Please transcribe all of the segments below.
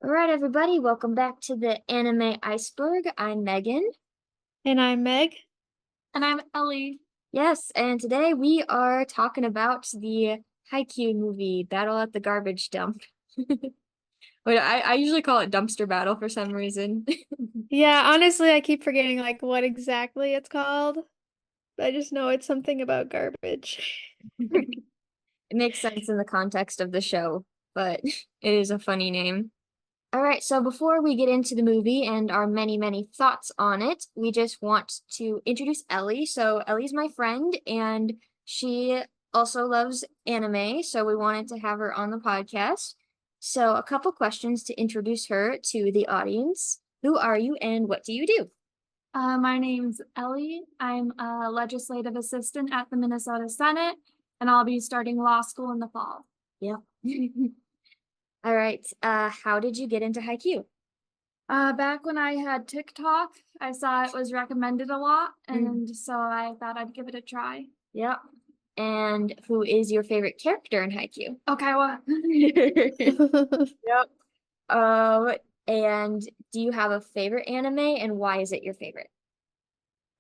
All right, everybody, welcome back to the Anime Iceberg. I'm Megan. And I'm Meg. And I'm Ellie. Yes, and today we are talking about the Haikyu movie, Battle at the Garbage Dump. Wait, I usually call it Dumpster Battle for some reason. Yeah, honestly, I keep forgetting what exactly it's called. I just know it's something about garbage. It makes sense in the context of the show, but it is a funny name. All right, so before we get into the movie and our many, many thoughts on it, we just want to introduce Ellie. So, Ellie's my friend, and she also loves anime, so we wanted to have her on the podcast. So, a couple questions to introduce her to the audience. Who are you and what do you do? My name's Ellie. I'm a legislative assistant at the Minnesota Senate, and I'll be starting law school in the fall. Yeah. All right, how did you get into Haikyuu? Back when I had TikTok, I saw it was recommended a lot, and so I thought I'd give it a try. Yep. And who is your favorite character in Haikyuu? Okay, well, Yep. And do you have a favorite anime and why is it your favorite?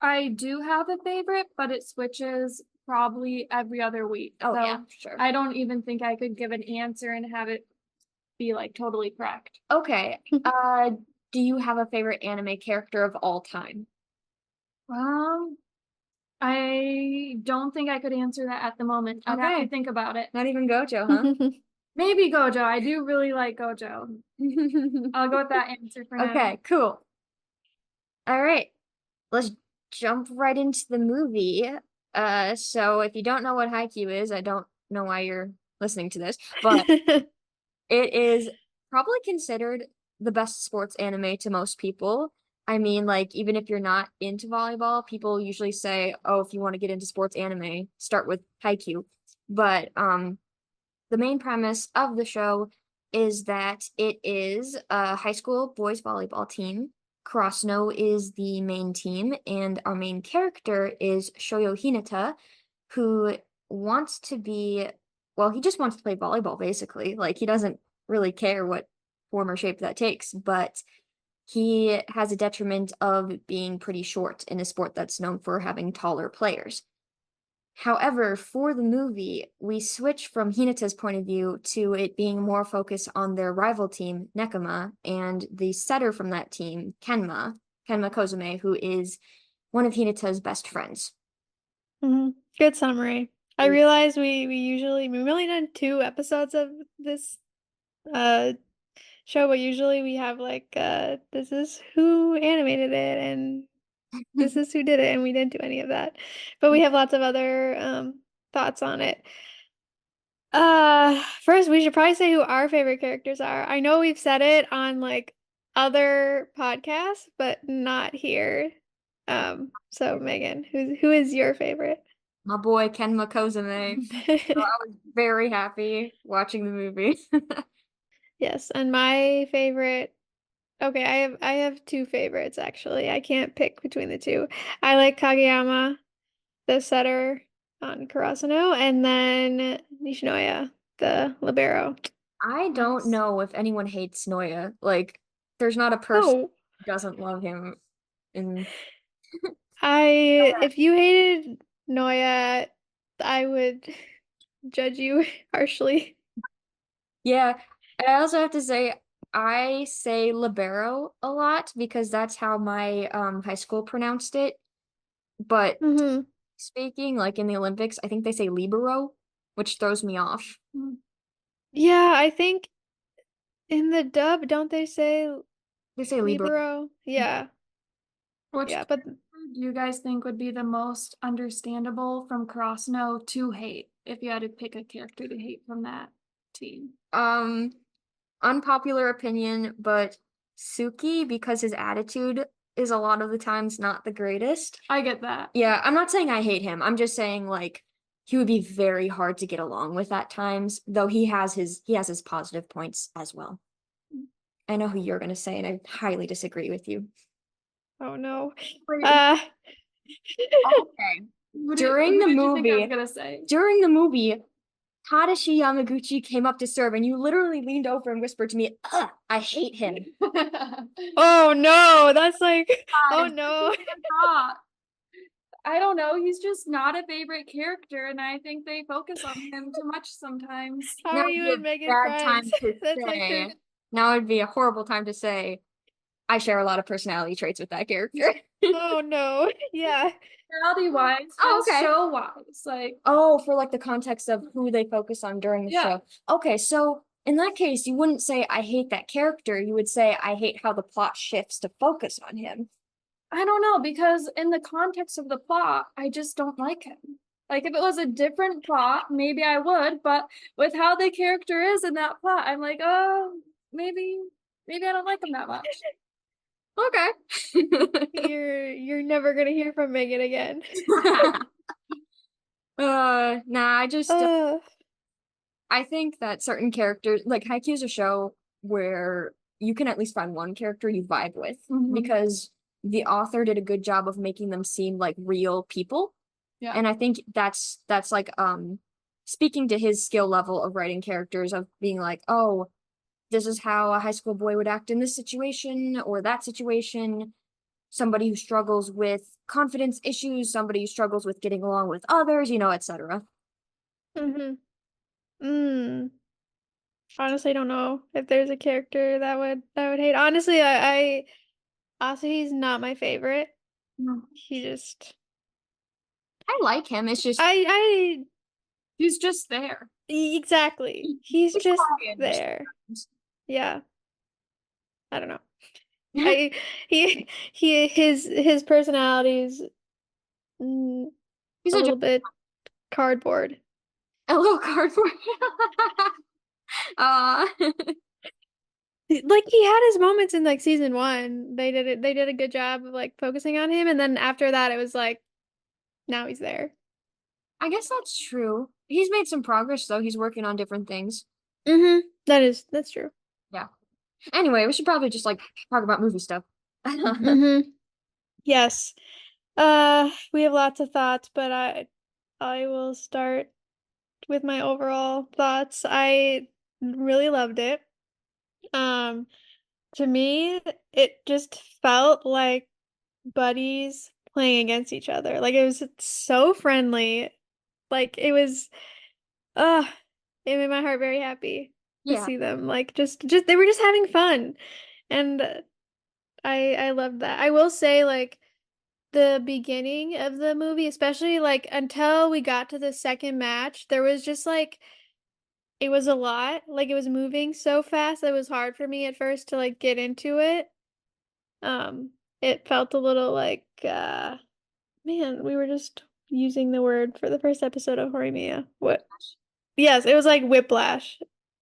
I do have a favorite, but it switches probably every other week. Oh, So yeah, sure. I don't even think I could give an answer and have it be like totally correct. Okay. Do you have a favorite anime character of all time? Um, I don't think I could answer that at the moment. I'd have Okay. to think about it. Not even Gojo, huh? Maybe Gojo. I do really like Gojo. I'll go with that answer for now. Okay, cool. All right. Let's jump right into the movie. So if you don't know what Haikyuu is, I don't know why you're listening to this, but it is probably considered the best sports anime to most people. I mean, like, even if you're not into volleyball, people usually say, oh, if you want to get into sports anime, start with Haikyuu. But the main premise of the show is that it is a high school boys volleyball team. Karasuno is the main team, and our main character is Shoyo Hinata, who wants to be, well, he just wants to play volleyball, basically. Like, he doesn't really care what form or shape that takes, but he has a detriment of being pretty short in a sport that's known for having taller players. However, for the movie, we switch from Hinata's point of view to it being more focused on their rival team, Nekoma, and the setter from that team, Kenma Kozume, who is one of Hinata's best friends. Good summary. I realize we've only done 2 episodes of this show, but usually we have this is who animated it and this is who did it, and we didn't do any of that. But we have lots of other thoughts on it. First we should probably say who our favorite characters are. I know we've said it on other podcasts, but not here. So Megan, who is your favorite? My boy Kenma Kozume. So I was very happy watching the movie. Yes, and my favorite. Okay, I have 2 favorites actually. I can't pick between the two. I like Kageyama, the setter on Karasuno, and then Nishinoya, the libero. I don't know if anyone hates Noya. Like, there's not a person No, who doesn't love him. And if you hated Noya, I would judge you harshly. yeah, I also have to say I say libero a lot because that's how my high school pronounced it. But hmm speaking like in the Olympics, I think they say libero, which throws me off. Yeah, I think in the dub, don't they say They say libero. libero? Yeah, Which yeah, but character do you guys think would be the most understandable from Krasno to hate if you had to pick a character to hate from that team? Um, Unpopular opinion, but Suki, because his attitude is a lot of the times not the greatest. I get that. Yeah, I'm not saying I hate him. I'm just saying like he would be very hard to get along with at times, though he has his positive points as well. I know who you're gonna say, and I highly disagree with you. oh no. Wait, Uh, Okay. who During did the you think I was movie, gonna say? during the movie, Tadashi Yamaguchi came up to serve, and you literally leaned over and whispered to me, "Ugh, I hate him." Oh no, that's like, oh God, no. not. I don't know. He's just not a favorite character, and I think they focus on him too much sometimes. How Now are would you be a and Megan bad friends? time to That's like her. say. Now would be a horrible time to say I share a lot of personality traits with that character. Oh no. Yeah. Personality wise, Oh, just okay. show wise. Like, Oh, for like the context of who they focus on during the yeah. show. Okay, so in that case, you wouldn't say I hate that character. You would say I hate how the plot shifts to focus on him. I don't know, because in the context of the plot, I just don't like him. Like, if it was a different plot, maybe I would, but with how the character is in that plot, I'm like, oh, maybe I don't like him that much. Okay. You're never gonna hear from Megan again. Nah, Uh, I think that certain characters, like Haikyuu's a show where you can at least find one character you vibe with because the author did a good job of making them seem like real people. Yeah. And I think that's like speaking to his skill level of writing characters of being like, oh, this is how a high school boy would act in this situation or that situation. Somebody who struggles with confidence issues, somebody who struggles with getting along with others, etc. mm-hmm. Mm. Honestly, I don't know if there's a character that would hate. Honestly, I also he's not my favorite. He just I like him. It's just I He's just there. exactly. He's he's just quiet there. Yeah. I don't know. sometimes. I his personality is mm, He's a a little bit cardboard. a little cardboard. uh Like he had his moments in like season one. They did a good job of like focusing on him, and then after that it was like now he's there. I guess that's true. He's made some progress though. He's working on different things. Mm-hmm. That's true. Yeah. Anyway, we should probably just like talk about movie stuff. Mm-hmm. Yes. We have lots of thoughts, but I will start with my overall thoughts. I really loved it. Um, to me, it just felt like buddies playing against each other. Like it was so friendly. Like it was uh it made my heart very happy to Yeah. see them. Like just they were just having fun. And I loved that. I will say like the beginning of the movie, especially like until we got to the second match, there was just like it was a lot. Like it was moving so fast that it was hard for me at first to like get into it. Um, it felt a little like man, we were just using the word for the first episode of Horimiya. What? Yes, it was like whiplash.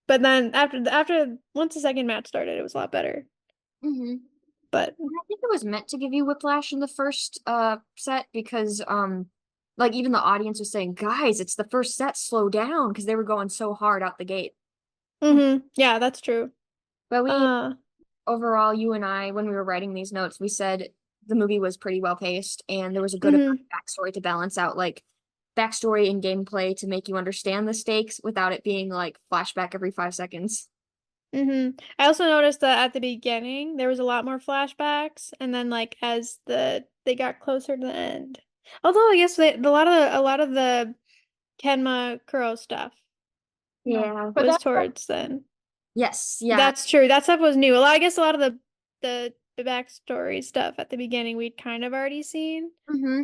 But then after once the second match started, it was a lot better. hmm But I think it was meant to give you whiplash in the first set because like even the audience was saying, guys, it's the first set, slow down because they were going so hard out the gate. yeah, that's true. But we Uh overall, you and I, when we were writing these notes, we said the movie was pretty well paced and there was a good amount mhm. of backstory to balance out like backstory and gameplay to make you understand the stakes without it being like flashback every 5 seconds. I also noticed that at the beginning there was a lot more flashbacks, and then like as they got closer to the end. Although I guess a lot of the Kenma Kuro stuff Yeah, but was that towards then. yes, yeah. That's true. That stuff was new. I guess a lot of the backstory stuff at the beginning we'd kind of already seen. hmm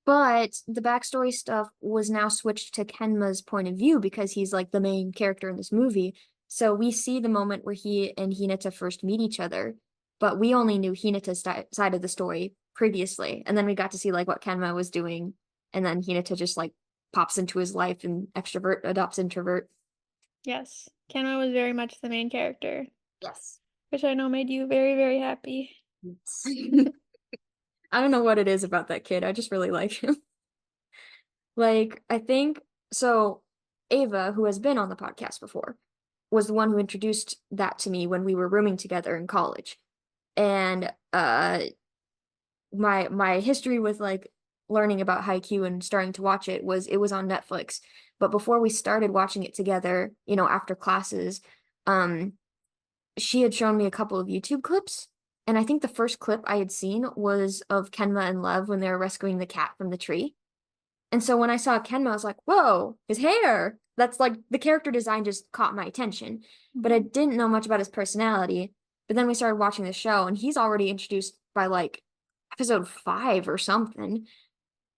But the backstory stuff was now switched to Kenma's point of view because he's like the main character in this movie. So we see the moment where he and Hinata first meet each other, but we only knew Hinata's side of the story previously. And then we got to see like what Kenma was doing. And then Hinata just like pops into his life and extrovert adopts introvert. Yes. Kenma was very much the main character, Yes. which I know made you very, very happy. Yes. I don't know what it is about that kid. I just really like him. Like, I think so. Ava, who has been on the podcast before, was the one who introduced that to me when we were rooming together in college. And my history with like learning about Haikyu and starting to watch it was on Netflix. But before we started watching it together, after classes, um, she had shown me a couple of YouTube clips. And I think the first clip I had seen was of Kenma and Lev when they were rescuing the cat from the tree. And so when I saw Kenma, I was like, whoa, his hair. That's like the character design just caught my attention. But I didn't know much about his personality. But then we started watching the show, and he's already introduced by like episode 5 or something.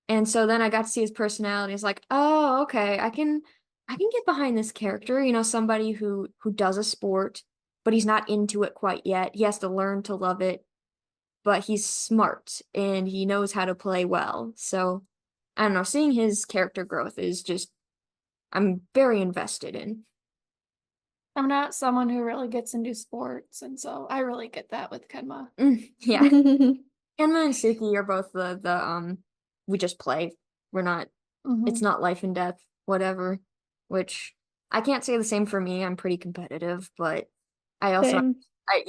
And so then I got to see his personality. It's like, oh, okay, I can get behind this character, somebody who does a sport, but he's not into it quite yet. He has to learn to love it, but he's smart and he knows how to play well. So I don't know, seeing his character growth is just I'm very invested in. I'm not someone who really gets into sports, and so I really get that with Kenma. Yeah. Kenma and Suki are both the we just play. We're not it's not life and death, whatever. Which I can't say the same for me. I'm pretty competitive, but I also Same.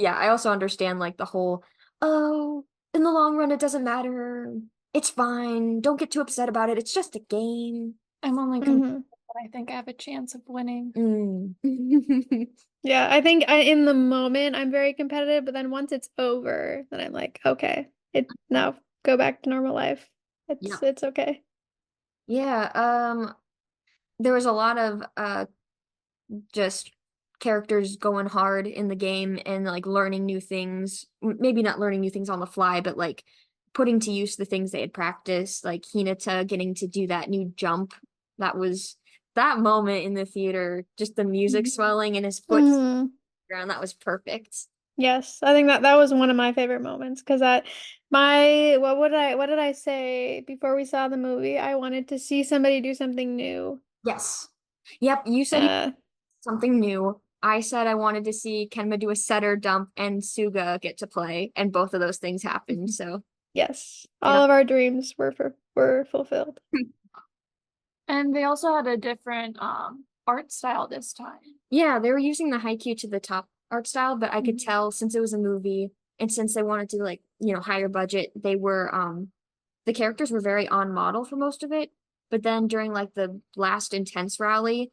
I also understand like the whole, oh, in the long run it doesn't matter. It's fine. Don't get too upset about it. It's just a game. I'm only Mhm. but I think I have a chance of winning. Yeah, I think in the moment I'm very competitive, but then once it's over, then I'm like, okay, it now go back to normal life. Yeah. It's okay. Yeah, there was a lot of just characters going hard in the game and like learning new things. Maybe not learning new things on the fly, but like putting to use the things they had practiced, like Hinata getting to do that new jump. That was that moment in the theater, just the music swelling and his foot Hmm. ground. That was perfect. Yes, I think that was one of my favorite moments because my what did I say before we saw the movie? I wanted to see somebody do something new. Yes. Yep, you said you Uh, something new. I said I wanted to see Kenma do a setter dump and Suga get to play, and both of those things happened. So, yes, yeah. all of our dreams were fulfilled. And they also had a different art style this time. Yeah, they were using the Haikyu to the top art style, but I could tell since it was a movie and since they wanted to like, higher budget, they were the characters were very on model for most of it. But then during like the last intense rally,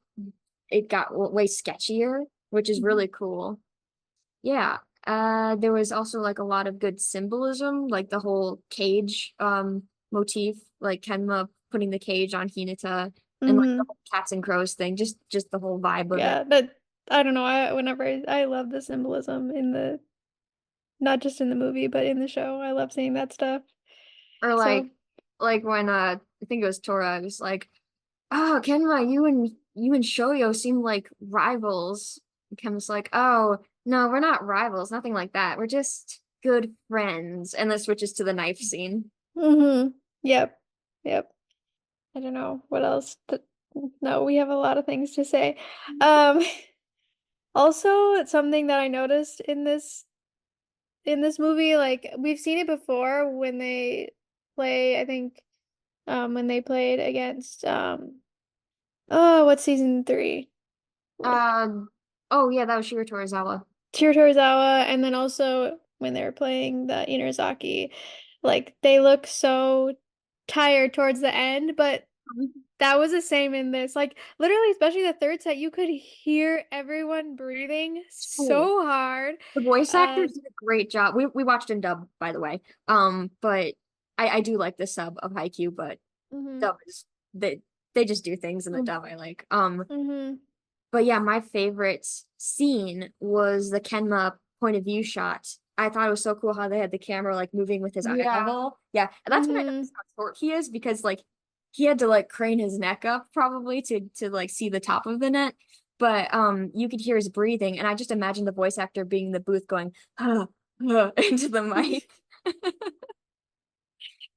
it got way sketchier, which is really cool. Yeah. There was also like a lot of good symbolism, like the whole cage motif, like Kenma putting the cage on Hinata and like the Hmm. whole cats and crows thing, just the whole vibe of it. Yeah, that I don't know. I love the symbolism in the not just in the movie, but in the show. I love seeing that stuff. Or So, like when I think it was Tora, was like, oh, Kenma, you and Shoyo seem like rivals. And Kenma's like, oh, no, we're not rivals, nothing like that. We're just good friends. And then switches to the knife scene. hmm. Yep. Yep. I don't know what else. No, we have a lot of things to say. Um, also, it's something that I noticed in this movie, like we've seen it before when they play, I think, when they played against oh, what's season 3? With Um, oh yeah, that was Shiro Torizawa. Chiro Torizawa, and then also when they were playing the Inazaki, like they look so tired towards the end, but that was the same in this. Like literally, especially the third set, you could hear everyone breathing Cool. so hard. The voice actors Um, did a great job. We watched in dub, by the way. But I do like the sub of Haikyu, but mhm, dub is they just do things in the dub I like. mhm. But yeah, my favorite scene was the Kenma point of view shot. I thought it was so cool how they had the camera like moving with his eye Yeah. level. Yeah, and that's when I noticed Mhm. how short he is because like he had to like crane his neck up probably to like see the top of the net. But you could hear his breathing, and I just imagined the voice actor being in the booth going into the mic.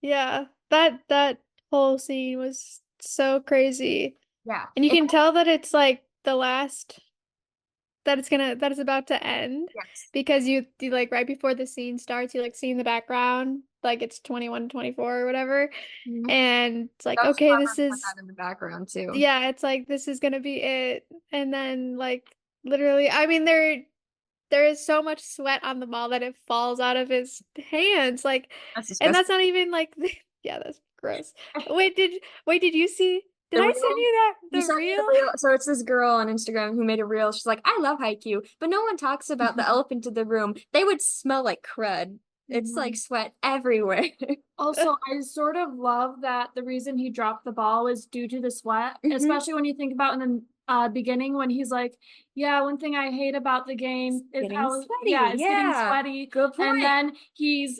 Yeah, that whole scene was so crazy. Yeah, And you it, can tell that it's like the last that it's about to end yes. because you like right before the scene starts, you like see in the background, like it's 21 24 or whatever. Mhm. And it's like, That was okay, clever to put that in the background too. yeah, it's like this is gonna be it. And then like literally, I mean there is so much sweat on the ball that it falls out of his hands. Like, That's and disgusting. that's not even like, yeah, that's gross. Wait, did you see? Did The I reel. send you that You the sent me the reel? reel. So it's this girl on Instagram who made a reel. She's like, I love Haikyu, but no one talks about the elephant in the room. They would smell like crud. It's like sweat everywhere. Also, I sort of love that the reason he dropped the ball was due to the sweat, especially when you think about in the beginning when he's like, yeah, one thing I hate about the game is Getting how, sweaty. yeah, it's getting Yeah. sweaty. Good And point. then he's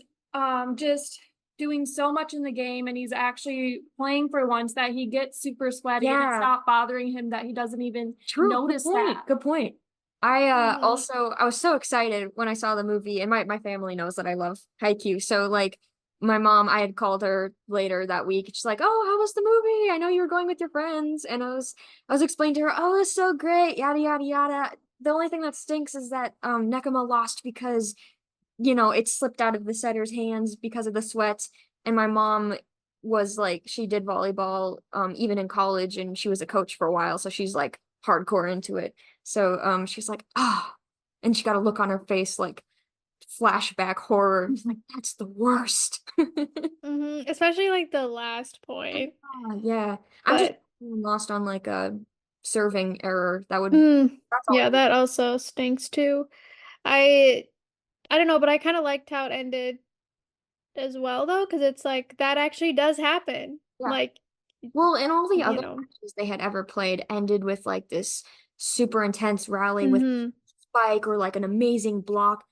just doing so much in the game and he's actually playing for once that he gets super sweaty and it's Yeah. not bothering him that he doesn't even True. notice Good point. that. Good point. I Mhm. I was so excited when I saw the movie, and my family knows that I love Haikyuu. So like my mom, I had called her later that week. She's like, "Oh, how was the movie? I know you were going with your friends." And I was explaining to her, "Oh, it's so great, yada yada yada." The only thing that stinks is that Nekoma lost because, you know, it slipped out of the setter's hands because of the sweat. And my mom was like, she did volleyball even in college, and she was a coach for a while, so she's like hardcore into it. So she's like, ah, and she got a look on her face like flashback horror. She's like, that's the worst. Especially like the last point. Yeah. I'm just But lost on like a serving error. That's all yeah, it is. that also stinks too. I I don't know, but I kind of liked how it ended as well though, because it's like that actually does happen. Yeah. Like, Well, and all the you other know. matches they had ever played ended with like this super intense rally with hmm spike or like an amazing block.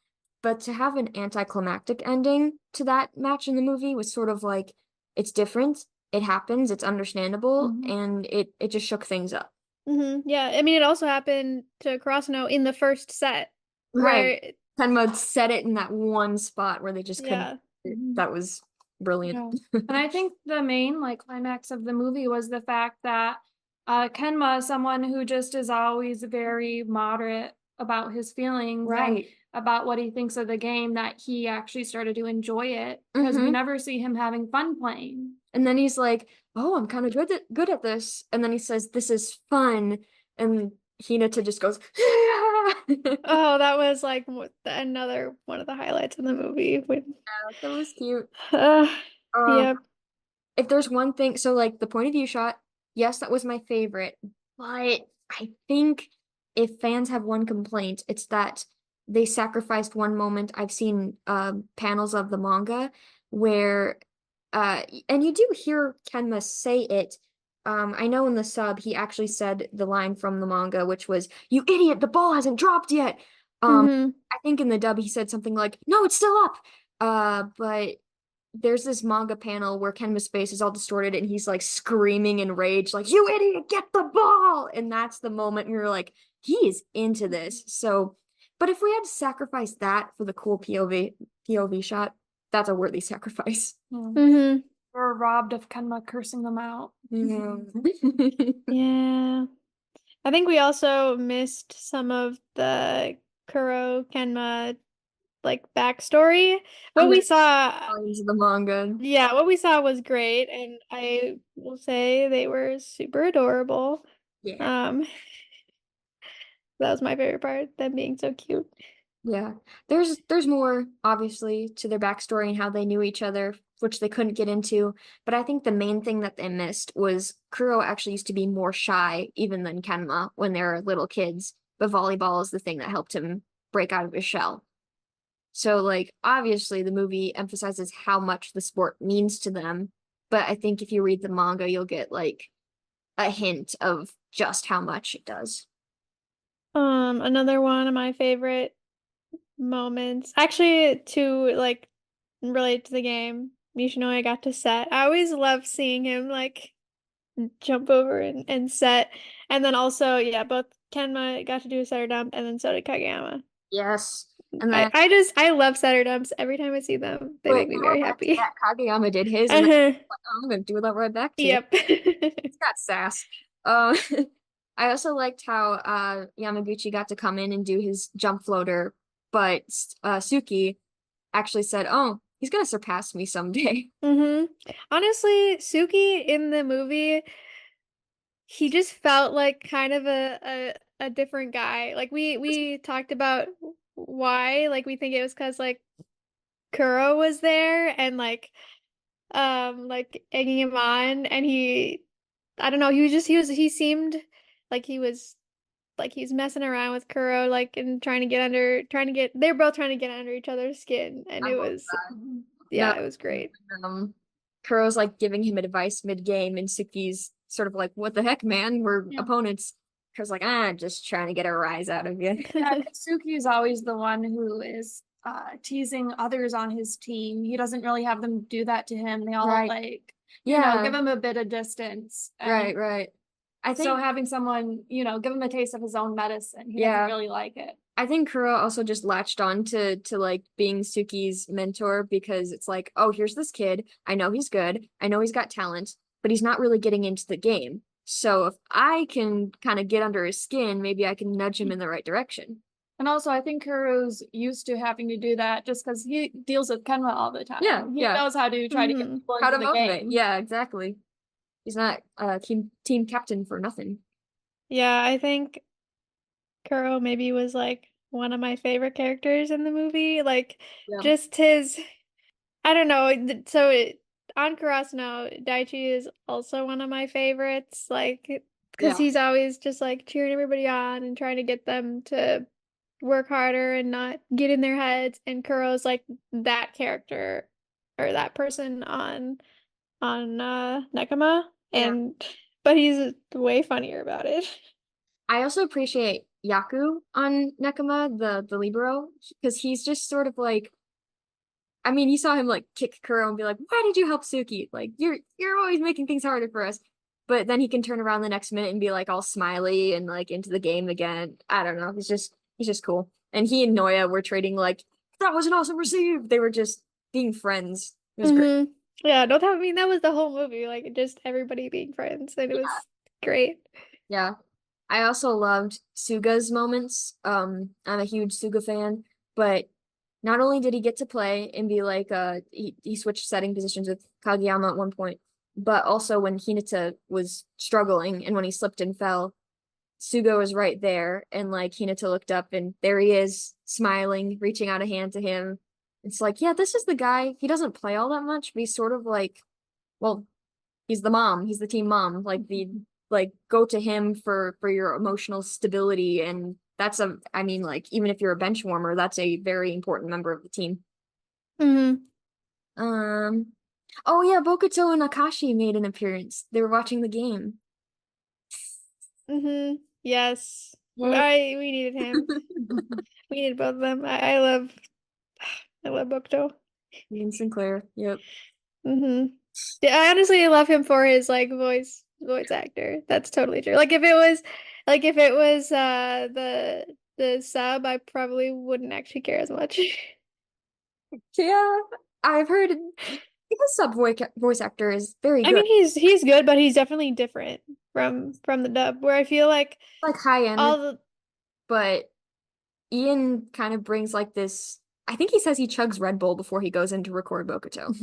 But to have an anticlimactic ending to that match in the movie was sort of like it's different, it happens, it's understandable, and it just shook things up. Yeah, I mean, it also happened to Karasuno in the first set, Right. where Tenma said it in that one spot where they just couldn't. yeah. That was brilliant. Yeah. And I think the main like climax of the movie was the fact that Kenma, someone who just is always very moderate about his feelings and Right. about what he thinks of the game, that he actually started to enjoy it because we hmm never see him having fun playing. And then he's like, "Oh, I'm kind of good at this." And then he says, "This is fun." And Hinata just goes, "Yeah." Oh, that was like another one of the highlights of the movie. That was cute. Uh, Um, yep. if there's one thing, so like the point of view shot, yes, that was my favorite, but I think if fans have one complaint, it's that they sacrificed one moment. I've seen panels of the manga where and you do hear Kenma say it. I know in the sub he actually said the line from the manga, which was, "You idiot, the ball hasn't dropped yet." hmm I think in the dub he said something like, "No, it's still up." But there's this manga panel where Kenma's face is all distorted and he's like screaming in rage, like, "You idiot, get the ball!" And that's the moment we were like, he is into this. So, but if we had to sacrifice that for the cool POV shot, that's a worthy sacrifice. hmm We're robbed of Kenma cursing them out. Yeah. Yeah. I think we also missed some of the Kuro Kenma like backstory. I'm What we gonna saw, go into the manga. yeah, what we saw was great, and I will say they were super adorable. Yeah. Um, that was my favorite part, them being so cute. Yeah. There's more obviously to their backstory and how they knew each other, which they couldn't get into. But I think the main thing that they missed was Kuro actually used to be more shy even than Kenma when they were little kids. But volleyball is the thing that helped him break out of his shell. So like obviously the movie emphasizes how much the sport means to them. But I think if you read the manga, you'll get like a hint of just how much it does. Another one of my favorite moments, actually, to like relate to the game, Nishinoya got to set. I always love seeing him like jump over and set. And then also, yeah, both Kenma got to do a setter dump, and then so did Kageyama. Yes. And I, then I just I love setter dumps. Every time I see them, they But make me going very back to happy. that, Kageyama did his, and then Uh-huh. like, oh, I'm gonna do that right back to you. Yep. He's got sass. Uh, I also liked how Yamaguchi got to come in and do his jump floater, but Suki actually said, "Oh, he's gonna surpass me someday." Honestly, Suki in the movie, he just felt like kind of a different guy. Like we talked about why, like we think it was because like Kuro was there and like egging him on, and he I don't know, he seemed like he's messing around with Kuro, like, and they're both trying to get under each other's skin, and I it love was, that. No, yeah, it was great. Kuro's like giving him advice mid-game, and Suki's sort of like, "What the heck, man? We're Yeah. opponents." Kuro's like, "Ah, just trying to get a rise out of you." Yeah, Katsuki is always the one who is teasing others on his team. He doesn't really have them do that to him. They all Right. like, Yeah. give him a bit of distance. And Right. Right. I so think. having someone, give him a taste of his own medicine, he doesn't Yeah. really like it. I think Kuro also just latched on to like being Suki's mentor because it's like, oh, here's this kid. I know he's good. I know he's got talent, but he's not really getting into the game. So if I can kind of get under his skin, maybe I can nudge him in the right direction. And also, I think Kuro's used to having to do that just because he deals with Kenma all the time. Yeah, He yeah. knows how to try to get hmm people How into to the motivate. game. Yeah, exactly. He's not team captain for nothing. Yeah, I think Kuro maybe was like one of my favorite characters in the movie. Like, Yeah. just I don't know. On Karasuno, Daichi is also one of my favorites. Like, because Yeah. he's always just like cheering everybody on and trying to get them to work harder and not get in their heads. And Kuro's like that character or that person on Nekoma. Yeah. But he's way funnier about it. I also appreciate Yaku on Nekoma, the libero, because he's just sort of like, I mean, you saw him like kick Kuro and be like, "Why did you help Suki? Like, you're always making things harder for us." But then he can turn around the next minute and be like all smiley and like into the game again. I don't know. He's just cool. And he and Noya were trading like, "That was an awesome receive." They were just being friends. It was great. Yeah, no, I mean that was the whole movie, like just everybody being friends, and it was great. Yeah. I also loved Suga's moments. I'm a huge Suga fan, but not only did he get to play and be like he switched setting positions with Kageyama at one point, but also when Hinata was struggling and when he slipped and fell, Suga was right there and like Hinata looked up and there he is, smiling, reaching out a hand to him. It's like, yeah, this is the guy. He doesn't play all that much, but he's sort of like, well, he's the mom. He's the team mom. Like go to him for your emotional stability, and I mean, like even if you're a bench warmer, that's a very important member of the team. hmm Um, oh yeah, Bokuto and Akashi made an appearance. They were watching the game. Yes. Yeah. We needed him. We needed both of them. I love Bokuto. Ian Sinclair. Yep. hmm Yeah, I honestly love him for his like voice actor. That's totally true. If it was the sub, I probably wouldn't actually care as much. Yeah, I've heard his sub voice actor is very I good. mean, he's good, but he's definitely different from the dub, where I feel like Like high end, all the but Ian kind of brings like this. I think he says he chugs Red Bull before he goes in to record Bokuto.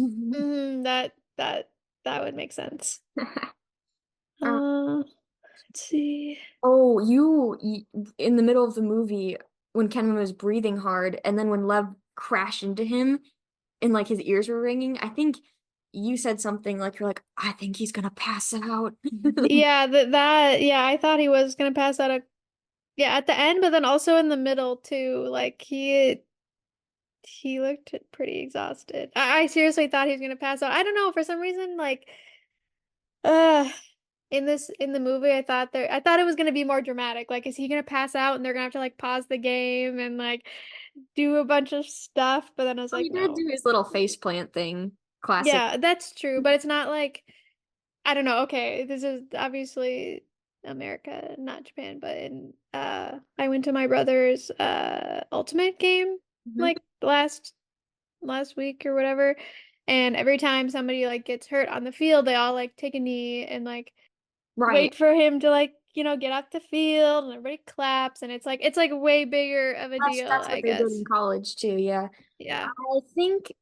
that would make sense. Uh, Let's see. oh, in the middle of the movie when Kenman was breathing hard, and then when Lev crashed into him and like his ears were ringing, I think you said something like you're like, I think he's gonna pass out. Yeah, yeah, I thought he was gonna pass out yeah, at the end, but then also in the middle too. Like he looked pretty exhausted. I seriously thought he was gonna pass out. I don't know, for some reason, like uh in the movie I thought it was gonna be more dramatic. Like, is he gonna pass out and they're gonna have to like pause the game and like do a bunch of stuff? But then I was Well, he like, did no. do his little face plant thing. Classic. Yeah, that's true, but it's not like I don't know. Okay, this is obviously America, not Japan, but I went to my brother's ultimate game Mhm. like last week or whatever, and every time somebody like gets hurt on the field, they all like take a knee and like Right. wait for him to like, get off the field and everybody claps and it's like way bigger of a That's deal, that's I what they did guess. in college too, yeah. Yeah. I think,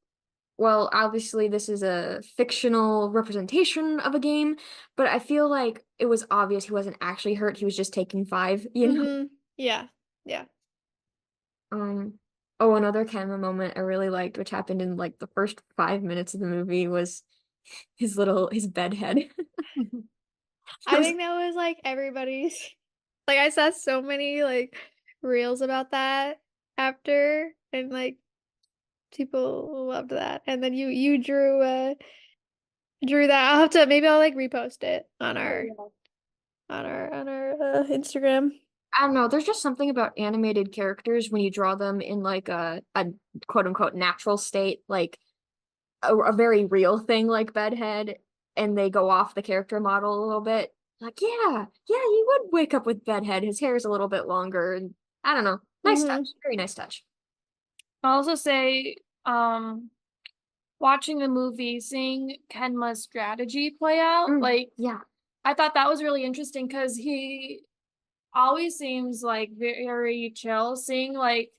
well, obviously this is a fictional representation of a game, but I feel like it was obvious he wasn't actually hurt. He was just taking five, you know? Yeah. Yeah. Um, oh, another camera moment I really liked, which happened in like the first 5 minutes of the movie, was his bed head. I think that was like everybody's like I saw so many like reels about that after and like people loved that. And then you drew that. I'll like repost it on Oh, our yeah. Instagram. I don't know. There's just something about animated characters when you draw them in like a quote unquote natural state, like a very real thing like bedhead, and they go off the character model a little bit. Like, yeah, you would wake up with bedhead. His hair is a little bit longer, and I don't know. Nice touch. Hmm. Very nice touch. I'll also say, watching the movie, seeing Kenma's strategy play out, Mm, like yeah. I thought that was really interesting because he always seems like very chill, seeing like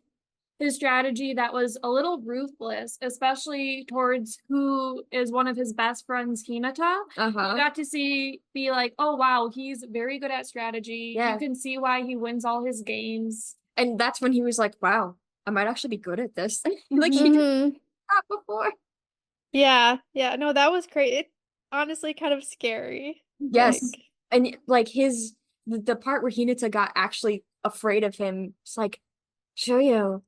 his strategy that was a little ruthless, especially towards who is one of his best friends, Hinata. You Uh-huh. got to be like, oh wow, he's very good at strategy. You Yeah. can see why he wins all his games. And that's when he was like, wow, I might actually be good at this. Like he did Hmm. that before. Yeah, yeah. No, that was great. It honestly kind of scary. Yes. Like, And like the part where Hinata got actually afraid of him, it's like, Shoyo,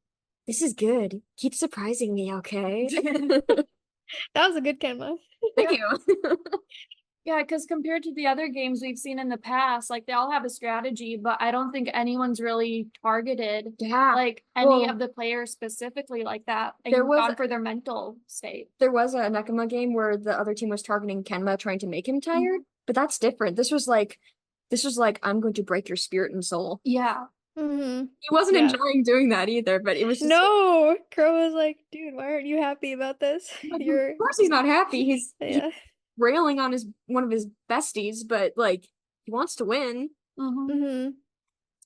this is good. Keep surprising me, okay? that was a good camera. Thank you. Yeah, because compared to the other games we've seen in the past, like they all have a strategy, but I don't think anyone's really targeted Yeah. like any Well, of the players specifically like that there and was gone for their mental state. there was a Nekoma game where the other team was targeting Kenma trying to make him tired, but that's different. This was like I'm going to break your spirit and soul. Yeah. Hmm. He wasn't Yeah. enjoying doing that either, but it was just No, Crow was like, dude, why aren't you happy about this? like, of You're, course he's not happy. He's yeah. railing on his one of his besties, but like he wants to win. Mm-hmm.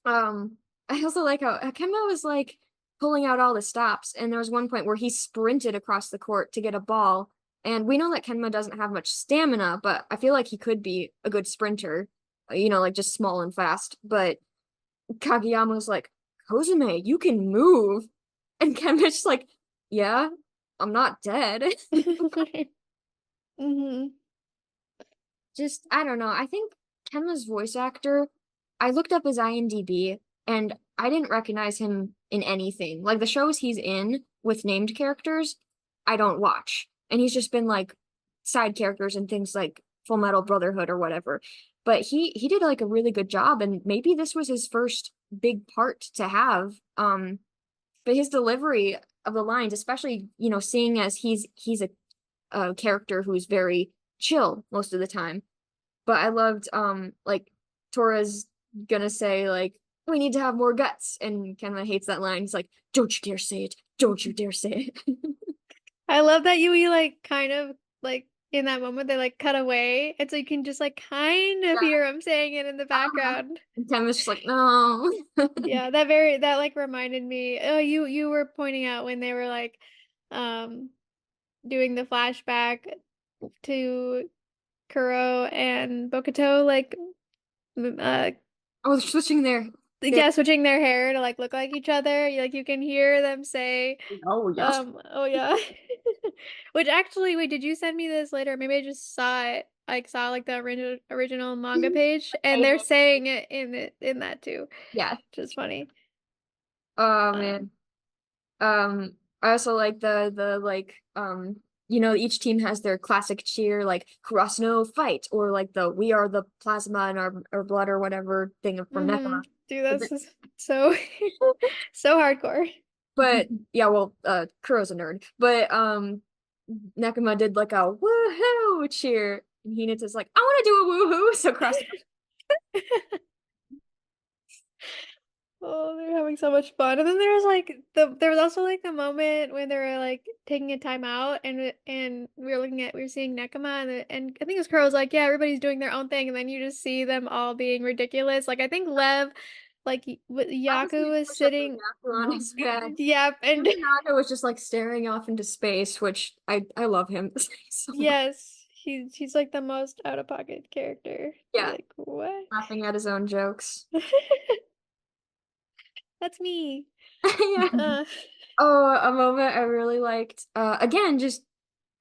Hmm. Um, I also like how Kemba was like pulling out all the stops, and there was one point where he sprinted across the court to get a ball. And we know that Kenma doesn't have much stamina, but I feel like he could be a good sprinter, like just small and fast. But Kageyama's like, Kozume, you can move. And Kenma's just like, yeah, I'm not dead. Hmm. Just, I don't know. I think Kenma's voice actor, I looked up his IMDb and I didn't recognize him in anything. Like the shows he's in with named characters, I don't watch. And he's just been like side characters and things like Full Metal Brotherhood or whatever. But he did like a really good job, and maybe this was his first big part to have. But his delivery of the lines, especially, seeing as he's a character who's very chill most of the time. But I loved like Tora's gonna say like we need to have more guts, and Kenma hates that line. He's like, don't you dare say it. Don't you dare say it. I love that you like kind of like in that moment they like cut away and so you can just like kind of Yeah. hear him saying it in the background. And Kenma's just like, no. Yeah, that like reminded me. Oh, you were pointing out when they were like um doing the flashback to Kuro and Bokuto like uh Oh, they're switching their yeah, switching their hair to like look like each other. You can hear them say oh yes. oh yeah. Which actually, wait, did you send me this later? Maybe I just saw it. Like saw like the original manga page and they're saying it in that too. Yeah. Which is funny. Oh Um man. I also like the like each team has their classic cheer like Karasuno fight or like the we are the plasma in our blood or whatever thing from Nekoma. Dude, this is so so hardcore. But yeah, well, Kuro's a nerd. But Nekoma did like a woohoo cheer, and Hinata's like, I want to do a woohoo. So Cross, Oh, they're having so much fun. And then there was like there was also like the moment when they were like taking a time out and we were seeing Nekoma and I think it was Kuro like, yeah, everybody's doing their own thing and then you just see them all being ridiculous. Like I think Lev like Yaku obviously was push up the sitting Yaku on his bed. yep and Naga was just like staring off into space, which I love him so much. yes, he's like the most out of pocket character. You're Yeah, like, what? laughing at his own jokes. That's me. Yeah. Uh, Oh, a moment I really liked. Again, just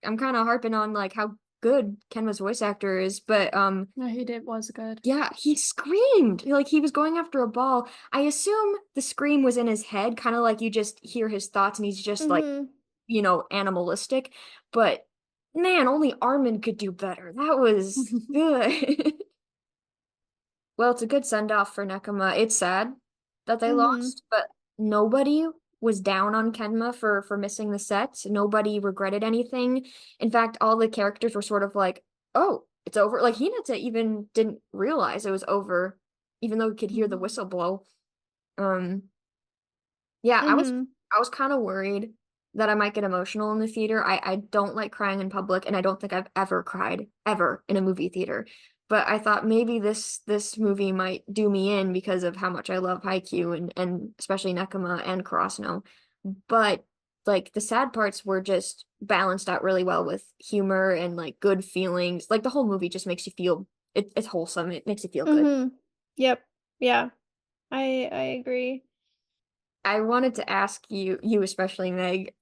I'm kind of harping on like how good Kenma's voice actor is, but Yeah, was good. yeah, he screamed like he was going after a ball. I assume the scream was in his head, kind of like you just hear his thoughts and he's just like, Mm-hmm. animalistic. But man, only Armin could do better. That was good. Well, it's a good send off for Nekoma. It's sad that they Mm-hmm. lost, but nobody was down on Kenma for missing the set. Nobody regretted anything. In fact, all the characters were sort of like, "Oh, it's over." Like Hinata even didn't realize it was over, even though he could hear the whistle blow. Um, yeah, Mm-hmm. I was kind of worried that I might get emotional in the theater. I don't like crying in public, and I don't think I've ever cried ever in a movie theater. But I thought maybe this movie might do me in because of how much I love Haikyu and especially Nekoma and Karasuno. But like the sad parts were just balanced out really well with humor and like good feelings. Like the whole movie just makes you feel it's wholesome. It makes you feel good. Mm-hmm. Yep. Yeah. I agree. I wanted to ask you especially, Meg,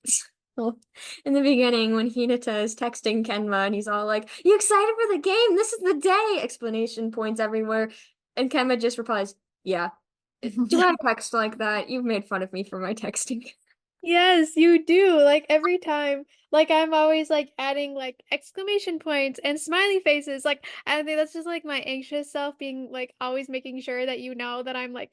well, in the beginning when Hinata is texting Kenma and he's all like, "You excited for the game? This is the day!" Explanation points everywhere. And Kenma just replies, "Yeah." Do I text like that? You've made fun of me for my texting. Yes, you do. Like every time, like I'm always like adding like exclamation points and smiley faces. Like I think that's just like my anxious self being like always making sure that you know that I'm like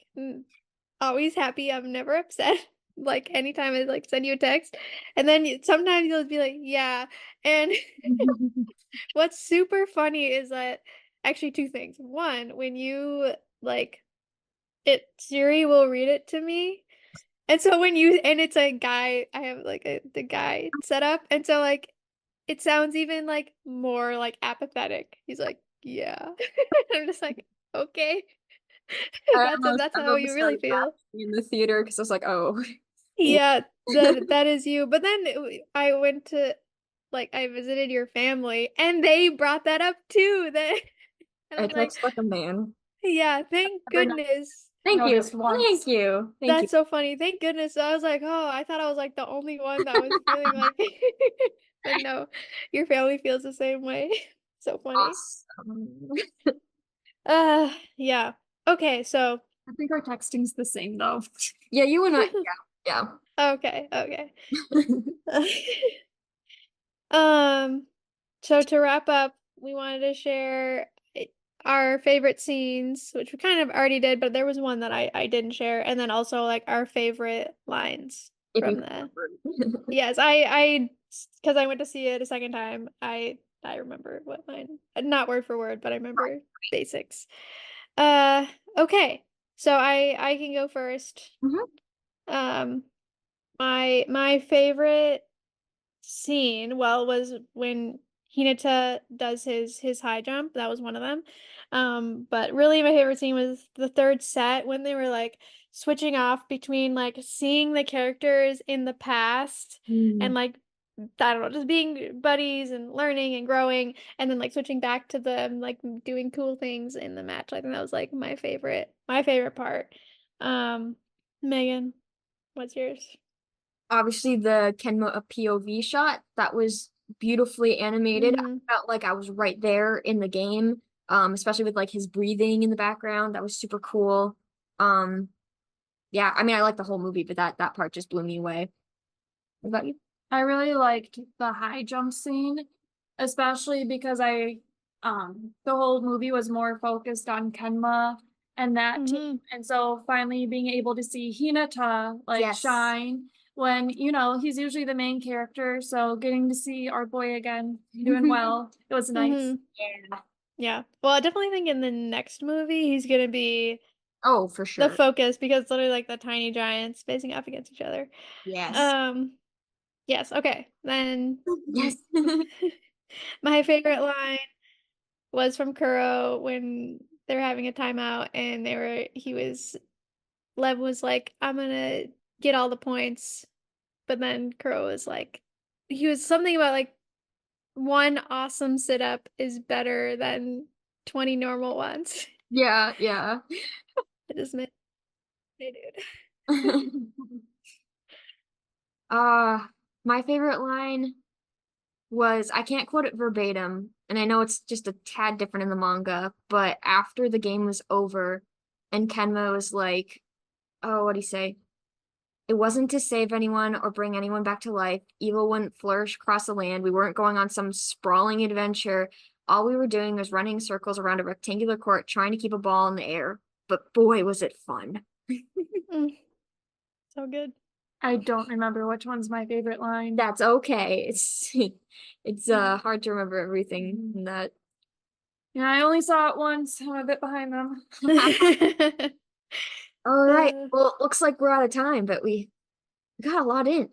always happy. I'm never upset. Like anytime I like send you a text, and then sometimes you'll be like, yeah. And what's super funny is that actually two things. One, when you like it, Siri will read it to me. And so when you and it's a guy, I have like the guy set up, and so like it sounds even like more like apathetic. He's like, yeah. I'm just like, okay. That's I how almost you really started feel. laughing in the theater because I was like, "Oh." Yeah, that is you. But then I went to like I visited your family and they brought that up too. That and I I'm like, text like a man. yeah, thank Never goodness. Thank you. noticed once. Thank you. Thank you. That's so funny. Thank goodness. I was like, oh, I thought I was like the only one that was feeling like, but no, your family feels the same way. So funny. Awesome. Yeah. Okay, so I think our texting's the same though. Yeah, you and I, yeah, okay, okay. yeah. Um, so to wrap up, we wanted to share our favorite scenes, which we kind of already did, but there was one that I didn't share, and then also like our favorite lines If from you the remember. Yes, I because I went to see it a second time. I remember what mine, not word for word, but I remember basics. Uh, okay. So I can go first. Mhm. Um, my favorite scene, well, was when Hinata does his high jump. That was one of them. But really my favorite scene was the third set when they were like switching off between like seeing the characters in the past and Mm. like I don't know, just being buddies and learning and growing and then like switching back to them like doing cool things in the match. I think that was like my favorite part. Um, Megan, what's yours? Obviously, the Kenma POV shot that was beautifully animated. Mm-hmm. I felt like I was right there in the game, especially with like his breathing in the background. That was super cool. Um, yeah, I mean, I like the whole movie, but that part just blew me away. What about you? I really liked the high jump scene, especially because the whole movie was more focused on Kenma and that team. Mm-hmm. And so finally being able to see Hinata like Yes. shine when, he's usually the main character. So getting to see our boy again doing well, it was nice. Mm-hmm. Yeah. Well, I definitely think in the next movie he's gonna be Oh, for the sure. focus because it's literally like the tiny giants facing off against each other. Yes. Um, yes, okay. Then Yes. my favorite line was from Kuro when they were having a timeout and Lev was like, I'm gonna get all the points, but then Kuro was like he was something about like one awesome sit up is better than 20 normal ones. Yeah, yeah. It just made hey dude. Uh, my favorite line. was, I can't quote it verbatim, and I know it's just a tad different in the manga, but after the game was over and Kenma was like, oh, what'd he say? It wasn't to save anyone or bring anyone back to life. Evil wouldn't flourish across the land. We weren't going on some sprawling adventure. All we were doing was running circles around a rectangular court, trying to keep a ball in the air. But boy, was it fun. Mm, so good. I don't remember which one's my favorite line. That's okay. It's hard to remember everything in that. Yeah, I only saw it once. I'm a bit behind them. All right. Well, it looks like we're out of time, but we got a lot in.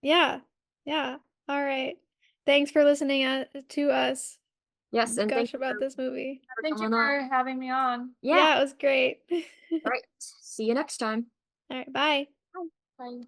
Yeah. Yeah. All right. Thanks for listening to us Yes, and thank gush you about this movie. for Thank you coming on. for having me on. Yeah. Yeah, it was great. All right. See you next time. All right, bye. Bye.